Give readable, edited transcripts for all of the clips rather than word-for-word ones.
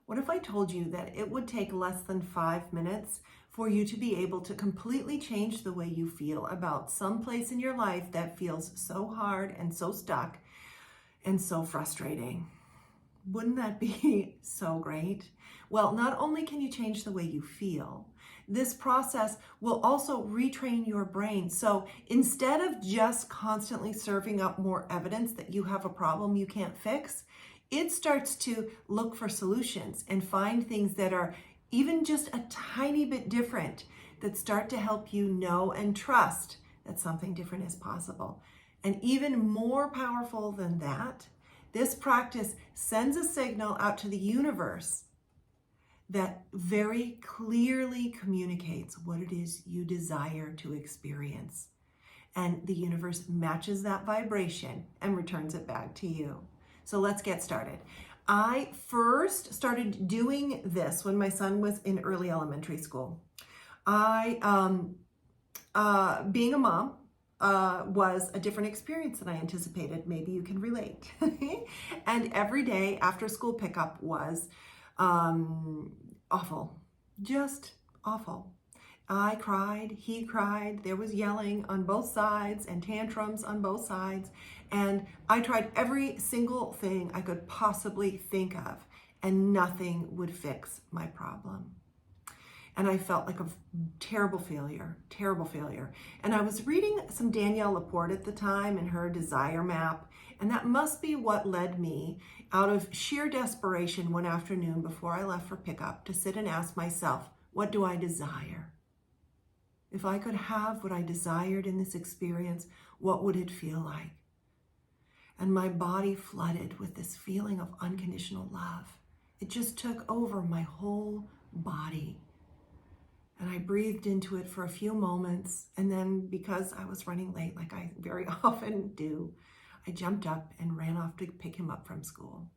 What if I told you that it would take less than 5 minutes for you to be able to completely change the way you feel about some place in your life that feels so hard and so stuck and so frustrating? Wouldn't that be so great? Well, not only can you change the way you feel, this process will also retrain your brain. So instead of just constantly serving up more evidence that you have a problem you can't fix, it starts to look for solutions and find things that are even just a tiny bit different that start to help you know and trust that something different is possible. And even more powerful than that, this practice sends a signal out to the universe that very clearly communicates what it is you desire to experience. And the universe matches that vibration and returns it back to you. So let's get started. I first started doing this when my son was in early elementary school. Being a mom, was a different experience than I anticipated. Maybe you can relate. And every day after school pickup was awful, just awful. I cried, he cried, there was yelling on both sides and tantrums on both sides. And I tried every single thing I could possibly think of, and nothing would fix my problem. And I felt like a terrible failure. And I was reading some Danielle Laporte at the time and her desire map, and that must be what led me out of sheer desperation one afternoon before I left for pickup to sit and ask myself, what do I desire? If I could have what I desired in this experience, what would it feel like? And my body flooded with this feeling of unconditional love. It just took over my whole body. And I breathed into it for a few moments. And then, because I was running late, like I very often do, I jumped up and ran off to pick him up from school.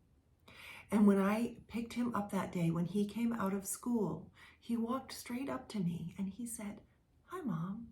And when I picked him up that day, when he came out of school, he walked straight up to me and he said, "Hi, Mom."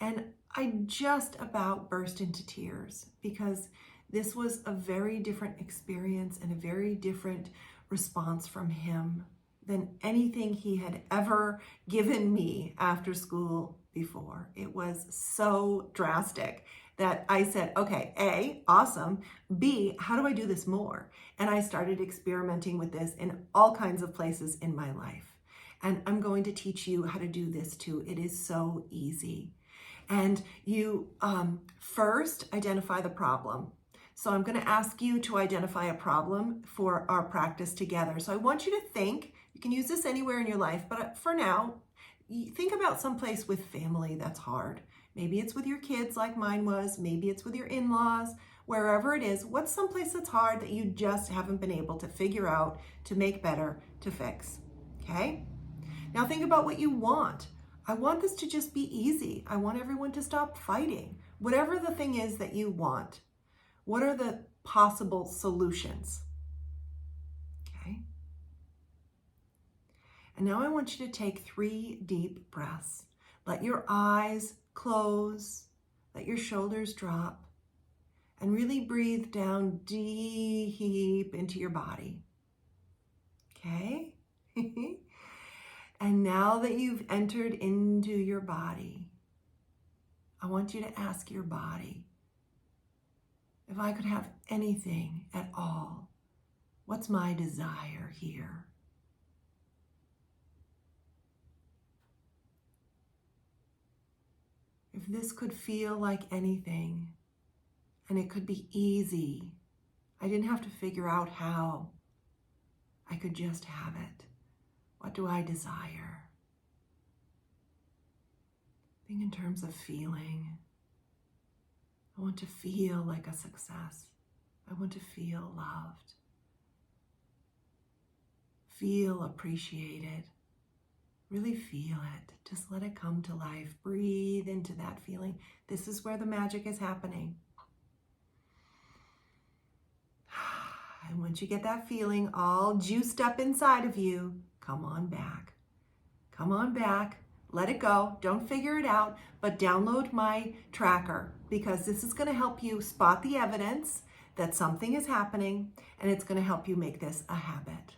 And I just about burst into tears because this was a very different experience and a very different response from him than anything he had ever given me after school before. It was so drastic that I said, okay, A, awesome. B, how do I do this more? And I started experimenting with this in all kinds of places in my life. And I'm going to teach you how to do this too. It is so easy. And you first identify the problem. So I'm going to ask you to identify a problem for our practice together. So I want you to think, you can use this anywhere in your life, but for now, think about someplace with family that's hard. Maybe it's with your kids like mine was. Maybe it's with your in-laws. Wherever it is, what's someplace that's hard that you just haven't been able to figure out, to make better, to fix? Okay? Now think about what you want. I want this to just be easy. I want everyone to stop fighting. Whatever the thing is that you want, what are the possible solutions? Okay. And now I want you to take 3 deep breaths. Let your eyes close, let your shoulders drop, and really breathe down deep into your body. Okay? And now that you've entered into your body, I want you to ask your body, if I could have anything at all, what's my desire here? If this could feel like anything, and it could be easy, I didn't have to figure out how, I could just have it. What do I desire? Think in terms of feeling. I want to feel like a success. I want to feel loved. Feel appreciated. Really feel it. Just let it come to life. Breathe into that feeling. This is where the magic is happening. And once you get that feeling all juiced up inside of you, come on back. Come on back. Let it go. Don't figure it out, but download my tracker because this is going to help you spot the evidence that something is happening, and it's going to help you make this a habit.